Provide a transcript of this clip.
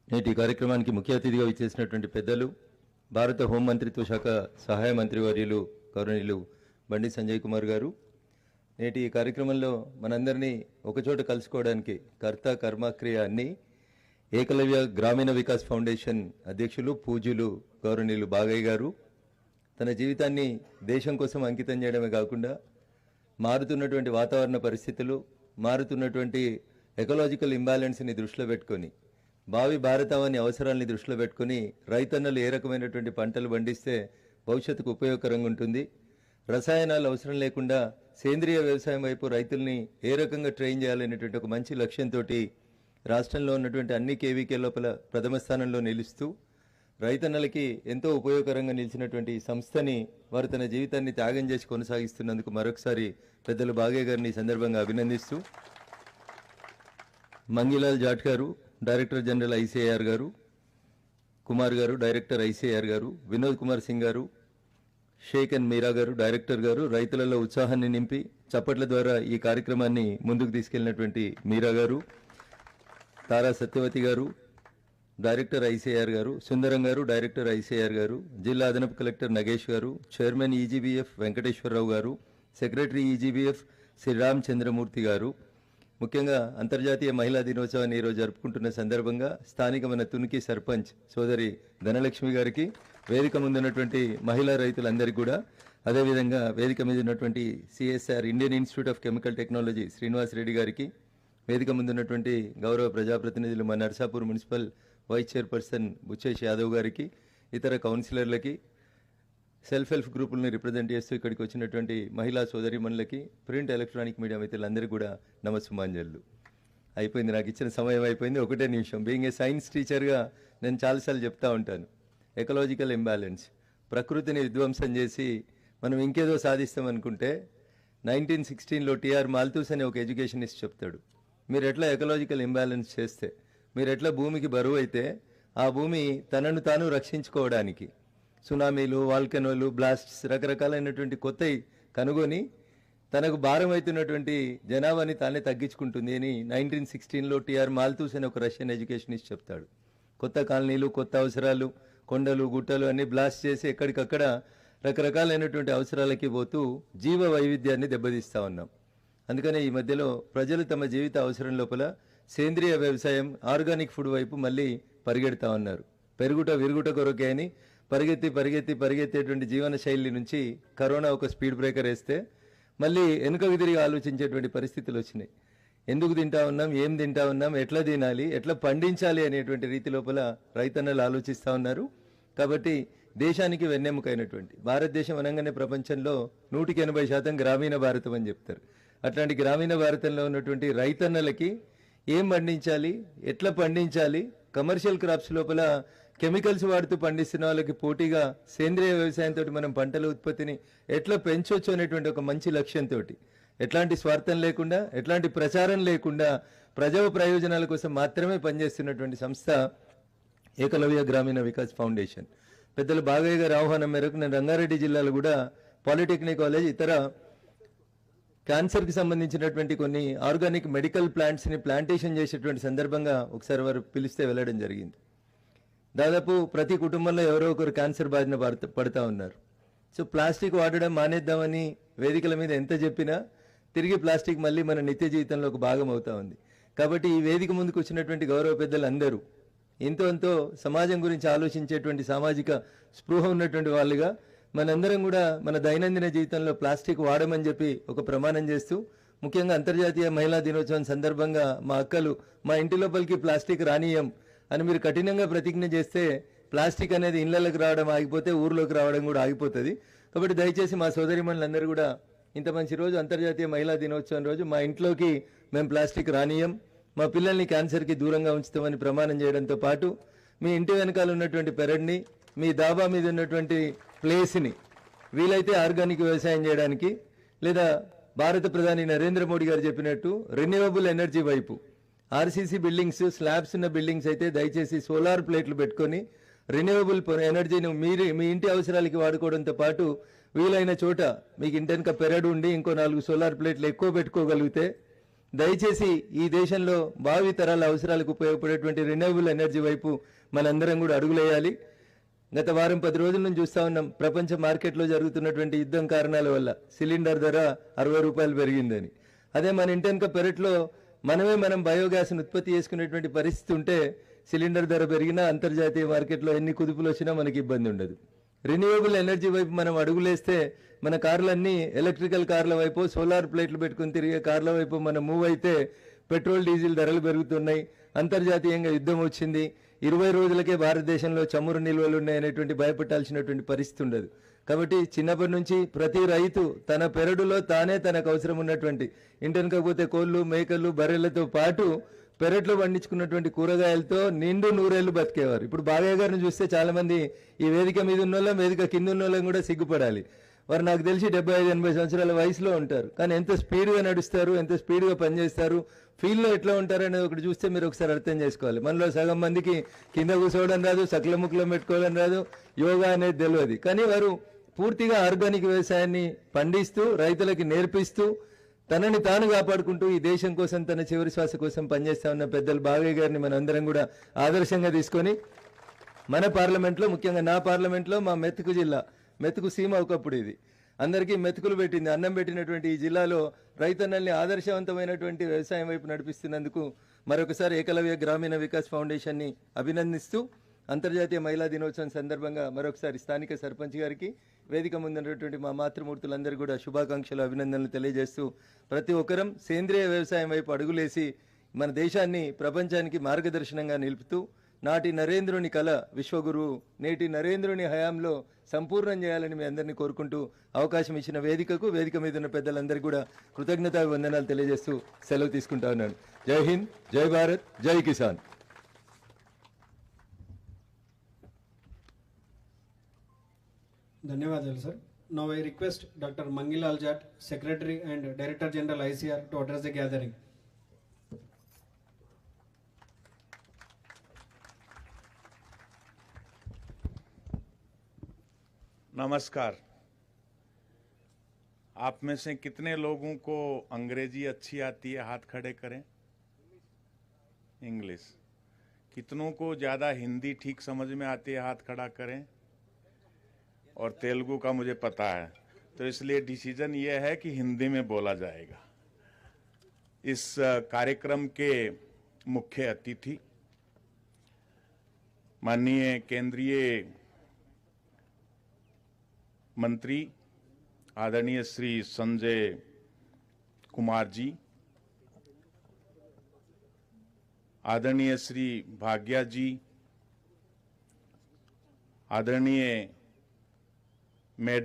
నేటి కార్యక్రమానికి ముఖ్య అతిథిగా విచ్చేసినటువంటి పెద్దలు భారత హోంమంత్రిత్వ శాఖ సహాయ మంత్రివర్యులు గౌరవనీయులు బండి సంజయ్ కుమార్ గారు నేటి ఈ కార్యక్రమంలో మనందరినీ ఒకచోట కలుసుకోవడానికి కర్త కర్మక్రియ అన్ని ఏకలవ్య గ్రామీణ వికాస్ ఫౌండేషన్ అధ్యక్షులు పూజ్యులు గౌరవనీయులు బాగయ్య గారు తన జీవితాన్ని దేశం కోసం అంకితం చేయడమే కాకుండా మారుతున్నటువంటి వాతావరణ పరిస్థితులు మారుతున్నటువంటి ఎకలాజికల్ ఇంబ్యాలెన్స్ని దృష్టిలో పెట్టుకొని భావి భారతావని అవసరాలని దృష్టిలో పెట్టుకొని రైతన్నలు ఏ రకమైనటువంటి పంటలు పండిస్తే భవిష్యత్తుకు ఉపయోగకరంగా ఉంటుంది, రసాయనాలు అవసరం లేకుండా సేంద్రియ వ్యవసాయం వైపు రైతుల్ని ఏ రకంగా ట్రైన్ చేయాలనేటువంటి ఒక మంచి లక్ష్యంతో రాష్ట్రంలో ఉన్నటువంటి అన్ని కేవీకే లోపల ప్రథమ స్థానంలో నిలుస్తూ రైతన్నలకి ఎంతో ఉపయోగకరంగా నిలిచినటువంటి ఈ సంస్థని వారు తన జీవితాన్ని త్యాగం చేసి కొనసాగిస్తున్నందుకు మరొకసారి పెద్దలు బాగయ్య గారిని ఈ సందర్భంగా అభినందిస్తూ మంగిలాల్ జాట్ గారు డైరెక్టర్ జనరల్ ఐసీఐఆర్ గారు, కుమార్ గారు డైరెక్టర్ ఐసీఐఆర్ గారు, వినోద్ కుమార్ సింగ్ గారు, షేక్ అండ్ మీరా గారు డైరెక్టర్ గారు, రైతులలో ఉత్సాహాన్ని నింపి చప్పట్ల ద్వారా ఈ కార్యక్రమాన్ని ముందుకు తీసుకెళ్లినటువంటి మీరా గారు, తారా సత్యవతి గారు డైరెక్టర్ ఐసీఐఆర్ గారు, సుందరం గారు డైరెక్టర్ ఐసీఐఆర్ గారు, జిల్లా అదనపు కలెక్టర్ నగేష్ గారు, చైర్మన్ ఈజీబీఎఫ్ వెంకటేశ్వరరావు గారు, సెక్రటరీ ఈజీబీఎఫ్ శ్రీరామ్ చంద్రమూర్తి గారు, ముఖ్యంగా అంతర్జాతీయ మహిళా దినోత్సవాన్ని ఈరోజు జరుపుకుంటున్న సందర్భంగా స్థానిక మన తునికి సర్పంచ్ సోదరి ధనలక్ష్మి గారికి, వేదిక ముందున్నటువంటి మహిళా రైతులందరికీ కూడా, అదేవిధంగా వేదిక మీద ఉన్నటువంటి CSR Indian Institute of Chemical Technology Srinivas Reddy గారికి, వేదిక ముందున్నటువంటి గౌరవ ప్రజాప్రతినిధులు మా Narsapur municipal vice chairperson Bucchesh Yadav గారికి, ఇతర కౌన్సిలర్లకి, సెల్ఫ్ హెల్ప్ గ్రూపులను రిప్రజెంట్ చేస్తూ ఇక్కడికి వచ్చినటువంటి మహిళా సోదరిమణులకి, ప్రింట్ ఎలక్ట్రానిక్ మీడియా మిత్రులందరూ కూడా నమస్సుమాంజలు. అయిపోయింది, నాకు ఇచ్చిన సమయం అయిపోయింది. ఒకటే నిమిషం. బీయింగ్ ఏ సైన్స్ టీచర్గా నేను చాలాసార్లు చెప్తా ఉంటాను, ఎకలాజికల్ ఇంబ్యాలెన్స్, ప్రకృతిని విధ్వంసం చేసి మనం ఇంకేదో సాధిస్తామనుకుంటే 1916లో టిఆర్ మాల్తూస్ అనే ఒక ఎడ్యుకేషనిస్ట్ చెప్తాడు, మీరు ఎట్లా ఎకలాజికల్ ఇంబ్యాలెన్స్ చేస్తే, మీరు ఎట్లా భూమికి బరువు అయితే ఆ భూమి తనను తాను రక్షించుకోవడానికి సునామీలు, వాల్కెనోలు, బ్లాస్ట్స్ రకరకాలైనటువంటి కొత్తవి కనుగొని తనకు భారం అవుతున్నటువంటి జనాభాని తానే తగ్గించుకుంటుంది అని 1916లో టిఆర్ మాల్తూస్ అనే ఒక రష్యన్ ఎడ్యుకేషనిస్ట్ చెప్తాడు. కొత్త కాలనీలు, కొత్త అవసరాలు, కొండలు గుట్టలు అన్నీ బ్లాస్ట్ చేసి ఎక్కడికక్కడ రకరకాలైనటువంటి అవసరాలకి పోతూ జీవ వైవిధ్యాన్ని దెబ్బతీస్తూ ఉన్నాం. అందుకనే ఈ మధ్యలో ప్రజలు తమ జీవిత అవసరం లోపల సేంద్రియ వ్యవసాయం, ఆర్గానిక్ ఫుడ్ వైపు మళ్ళీ పరిగెడతా ఉన్నారు. పెరుగుట విరుగుట కొరకే అని పరిగెత్తేటువంటి జీవన శైలి నుంచి కరోనా ఒక స్పీడ్ బ్రేకర్ వేస్తే మళ్ళీ వెనుకకు తిరిగి ఆలోచించేటువంటి పరిస్థితులు వచ్చినాయి. ఎందుకు తింటా ఉన్నాం, ఏం తింటా ఉన్నాం, ఎట్లా తినాలి, ఎట్లా పండించాలి అనేటువంటి రీతి లోపల రైతన్నలు ఆలోచిస్తూ ఉన్నారు. కాబట్టి దేశానికి వెన్నెముకైనటువంటి భారతదేశం అనగానే ప్రపంచంలో 180% గ్రామీణ భారతం అని చెప్తారు. అట్లాంటి గ్రామీణ భారతంలో ఉన్నటువంటి రైతన్నలకి ఏం పండించాలి, ఎట్లా పండించాలి, కమర్షియల్ క్రాప్స్ లోపల కెమికల్స్ వాడుతూ పండిస్తున్న వాళ్ళకి పోటీగా సేంద్రియ వ్యవసాయంతో మనం పంటల ఉత్పత్తిని ఎట్లా పెంచవచ్చు అనేటువంటి ఒక మంచి లక్ష్యంతో, ఎట్లాంటి స్వార్థం లేకుండా, ఎట్లాంటి ప్రచారం లేకుండా ప్రజా ప్రయోజనాల కోసం మాత్రమే పనిచేస్తున్నటువంటి సంస్థ ఏకలవ్య గ్రామీణ వికాస్ ఫౌండేషన్. పెద్దలు బాగయ్య గారి ఆహ్వానం మేరకు నేను రంగారెడ్డి జిల్లాలో కూడా పాలిటెక్నిక్ కాలేజ్, ఇతర క్యాన్సర్కి సంబంధించినటువంటి కొన్ని ఆర్గానిక్ మెడికల్ ప్లాంట్స్ని ప్లాంటేషన్ చేసేటువంటి సందర్భంగా ఒకసారి వారు పిలిస్తే వెళ్ళడం జరిగింది. దాదాపు ప్రతి కుటుంబంలో ఎవరో ఒకరు క్యాన్సర్ బారిన పడుతూ ఉన్నారు. సో ప్లాస్టిక్ వాడడం మానేద్దామని వేదికల మీద ఎంత చెప్పినా తిరిగి ప్లాస్టిక్ మళ్ళీ మన నిత్య జీవితంలో ఒక భాగం అవుతా ఉంది. కాబట్టి ఈ వేదిక ముందుకు వచ్చినటువంటి గౌరవ పెద్దలు అందరూ ఎంతో సమాజం గురించి ఆలోచించేటువంటి సామాజిక స్పృహ ఉన్నటువంటి వాళ్ళుగా మనందరం కూడా మన దైనందిన జీవితంలో ప్లాస్టిక్ వాడమని చెప్పి ఒక ప్రమాణం చేస్తూ, ముఖ్యంగా అంతర్జాతీయ మహిళా దినోత్సవం సందర్భంగా మా అక్కలు మా ఇంటి లోపలికి ప్లాస్టిక్ రానియం అని మీరు కఠినంగా ప్రతిజ్ఞ చేస్తే ప్లాస్టిక్ అనేది ఇళ్లలోకి రావడం ఆగిపోతే ఊర్లోకి రావడం కూడా ఆగిపోతుంది. కాబట్టి దయచేసి మా సోదరిమణులందరూ కూడా ఇంత మంచి రోజు అంతర్జాతీయ మహిళా దినోత్సవం రోజు మా ఇంట్లోకి మేము ప్లాస్టిక్ రానియం, మా పిల్లల్ని క్యాన్సర్కి దూరంగా ఉంచుతామని ప్రమాణం చేయడంతో పాటు మీ ఇంటి వెనకాల ఉన్నటువంటి పెరడ్ని, మీ దాబా మీద ఉన్నటువంటి ప్లేస్ని వీలైతే ఆర్గానిక్ వ్యవసాయం చేయడానికి, లేదా భారత ప్రధాని నరేంద్ర మోడీ గారు చెప్పినట్టు రెన్యూవబుల్ ఎనర్జీ వైపు ఆర్సీసీ బిల్డింగ్స్, స్లాబ్స్ ఉన్న బిల్డింగ్స్ అయితే దయచేసి సోలార్ ప్లేట్లు పెట్టుకొని రెన్యూవబుల్ ఎనర్జీని మీ ఇంటి అవసరాలకి వాడుకోవడంతో పాటు వీలైన చోట మీకు ఇంటి వెనక పెరడు ఉండి ఇంకో 4 సోలార్ ప్లేట్లు ఎక్కువ పెట్టుకోగలిగితే దయచేసి ఈ దేశంలో భావి తరాల అవసరాలకు ఉపయోగపడేటువంటి రెన్యూవబుల్ ఎనర్జీ వైపు మనందరం కూడా అడుగులేయాలి. గత వారం 10 రోజుల నుంచి చూస్తా ఉన్నాం, ప్రపంచ మార్కెట్లో జరుగుతున్నటువంటి యుద్ధం కారణాల వల్ల సిలిండర్ ధర 60 రూపాయలు పెరిగిందని. అదే మన ఇంటెనక పెరట్లో మనం బయోగ్యాస్ను ఉత్పత్తి చేసుకునేటువంటి పరిస్థితి ఉంటే సిలిండర్ ధర పెరిగినా అంతర్జాతీయ మార్కెట్లో ఎన్ని కుదుపులు వచ్చినా మనకి ఇబ్బంది ఉండదు. రెన్యూవబుల్ ఎనర్జీ వైపు మనం అడుగులేస్తే మన కార్లన్నీ ఎలక్ట్రికల్ కార్ల వైపు, సోలార్ ప్లేట్లు పెట్టుకుని తిరిగే కార్ల వైపు మనం మూవ్ అయితే పెట్రోల్ డీజిల్ ధరలు పెరుగుతున్నాయి. అంతర్జాతీయంగా యుద్ధం వచ్చింది. 20 రోజులకే భారతదేశంలో చమురు నిల్వలు ఉన్నాయనేటువంటి భయపెట్టాల్సినటువంటి పరిస్థితి ఉండదు. కాబట్టి చిన్నప్పటి నుంచి ప్రతి రైతు తన పెరడులో తానే తనకు అవసరం ఉన్నటువంటి ఇంటెనకపోతే కోళ్ళు, మేకలు, బర్రెలతో పాటు పెరట్లో పండించుకున్నటువంటి కూరగాయలతో నిండు నూరేళ్లు బతికేవారు. ఇప్పుడు బాగయ్య గారిని చూస్తే చాలా మంది ఈ వేదిక మీద ఉన్నోళ్ళం, వేదిక కింద ఉన్నోళ్ళం కూడా సిగ్గుపడాలి. వారు నాకు తెలిసి 75-80 సంవత్సరాల వయసులో ఉంటారు. కానీ ఎంత స్పీడ్గా నడుస్తారు, ఎంత స్పీడ్గా పనిచేస్తారు, ఫీల్డ్లో ఎట్లా ఉంటారు అనేది ఒకటి చూస్తే మీరు ఒకసారి అర్థం చేసుకోవాలి. మనలో సగం మందికి కింద కూర్చోవడం రాదు, సకల ముక్కలో పెట్టుకోవడం రాదు, యోగా అనేది తెలియదు. కానీ వారు పూర్తిగా ఆర్గానిక్ వ్యవసాయాన్ని పండిస్తూ రైతులకి నేర్పిస్తూ తనని తాను కాపాడుకుంటూ ఈ దేశం కోసం తన చివరి శ్వాస కోసం పనిచేస్తా ఉన్న పెద్దలు బాగయ్య గారిని మనందరం కూడా ఆదర్శంగా తీసుకొని మన పార్లమెంట్లో, ముఖ్యంగా నా పార్లమెంట్లో మా మెతుకు జిల్లా, మెతుకు సీమ ఒకప్పుడు ఇది అందరికీ మెతుకులు పెట్టింది, అన్నం పెట్టినటువంటి ఈ జిల్లాలో రైతన్నల్ని ఆదర్శవంతమైనటువంటి వ్యవసాయం వైపు నడిపిస్తున్నందుకు మరొకసారి ఏకలవ్య గ్రామీణ వికాస్ ఫౌండేషన్ని అభినందిస్తూ అంతర్జాతీయ మహిళా దినోత్సవం సందర్భంగా మరొకసారి స్థానిక సర్పంచ్ గారికి, వేదిక ముందున్నటువంటి మా మాతృమూర్తులందరూ కూడా శుభాకాంక్షలు, అభినందనలు తెలియజేస్తూ ప్రతి ఒక్కరం సేంద్రియ వ్యవసాయం వైపు అడుగులేసి మన దేశాన్ని ప్రపంచానికి మార్గదర్శనంగా నిలుపుతూ నాటి నరేంద్రుని కళ విశ్వగురువు నేటి నరేంద్రుని హయాంలో సంపూర్ణం చేయాలని మీ అందరినీ కోరుకుంటూ అవకాశం ఇచ్చిన వేదికకు, వేదిక మీద ఉన్న పెద్దలందరికీ కూడా కృతజ్ఞతా వందనాలు తెలియజేస్తూ సెలవు తీసుకుంటా ఉన్నాను. జై హింద్, జై భారత్, జై కిసాన్. ధన్యవాదాలు sir. Now I request Dr. Mangilal Jat, Secretary and Director General ICR, to address the gathering. नमस्कार। आप में से कितने लोगों को अंग्रेजी अच्छी आती है? हाथ खड़े करें। इंग्लिश। कितनों को ज़्यादा हिंदी ठीक समझ में आती है? हाथ खड़ा करें। और तेलुगु का मुझे पता है, तो इसलिए डिसीजन ये है कि हिंदी में बोला जाएगा। इस कार्यक्रम के मुख्य अतिथि माननीय केंद्रीय मंत्री आदरणीय श्री संजय कुमार जी, आदरणीय श्री भाग्या जी, आदरणीय मेडक